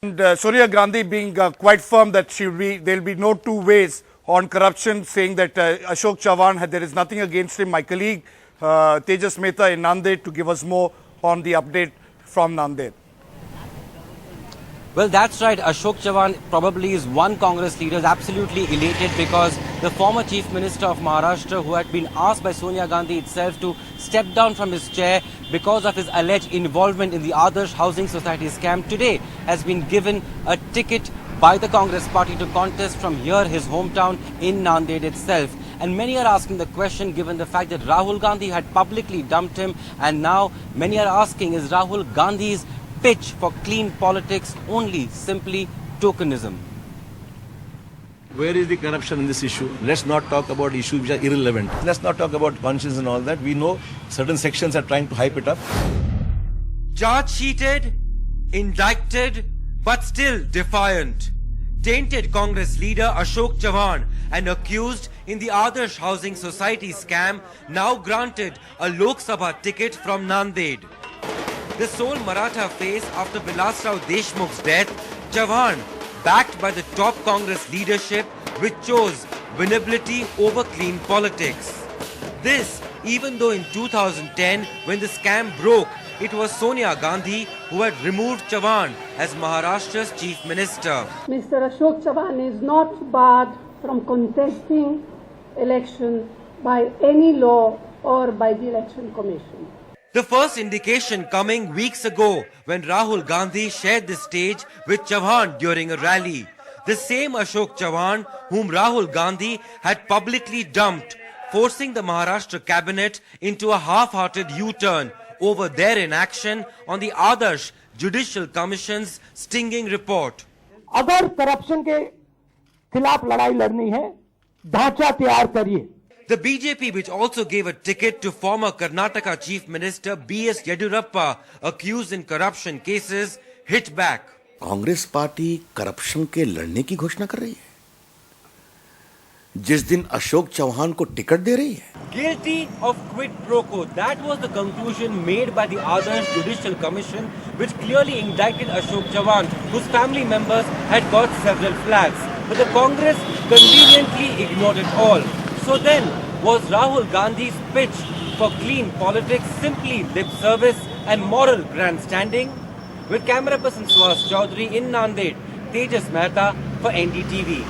And Sonia Gandhi being quite firm that there will be no two ways on corruption, saying that Ashok Chavan, there is nothing against him. My colleague Tejas Mehta in Nanded to give us more on the update from Nanded. Well, that's right. Ashok Chavan probably is one Congress leader is absolutely elated because the former Chief Minister of Maharashtra, who had been asked by Sonia Gandhi itself to step down from his chair because of his alleged involvement in the Adarsh Housing Society scam, today has been given a ticket by the Congress party to contest from here, his hometown in Nanded itself. And many are asking the question, given the fact that Rahul Gandhi had publicly dumped him, and now many are asking, is Rahul Gandhi's pitch for clean politics only simply tokenism? Where is the corruption in this issue? Let's not talk about issues which are irrelevant. Let's not talk about conscience and all that. We know certain sections are trying to hype it up. Charge sheeted, indicted, but still defiant. Tainted Congress leader Ashok Chavan and accused in the Adarsh Housing Society scam, now granted a Lok Sabha ticket from Nanded. The sole Maratha face after Vilasrao Deshmukh's death, Chavan, backed by the top Congress leadership, which chose winnability over clean politics. This, even though in 2010, when the scam broke, it was Sonia Gandhi who had removed Chavan as Maharashtra's chief minister. Mr. Ashok Chavan is not barred from contesting election by any law or by the Election Commission. The first indication coming weeks ago when Rahul Gandhi shared the stage with Chavan during a rally. The same Ashok Chavan whom Rahul Gandhi had publicly dumped, forcing the Maharashtra cabinet into a half-hearted U-turn over their inaction on the Adarsh Judicial Commission's stinging report. अगर corruption के खिलाफ लड़ाई लड़नी है, ढांचा तैयार करिए. The BJP, which also gave a ticket to former Karnataka Chief Minister B.S. Yediyurappa, accused in corruption cases, hit back. Congress party corruption के लड़ने की घोषणा कर रही है जिस दिन अशोक चौहान को टिकट दे रही है. Guilty of quid pro quo. That was the conclusion made by the Adarsh Judicial Commission, which clearly indicted Ashok Chavan, whose family members had got several flags. But the Congress conveniently ignored it all. So then, was Rahul Gandhi's pitch for clean politics simply lip service and moral grandstanding? With camera person Suhas Chaudhary in Nanded, Tejas Mehta for NDTV.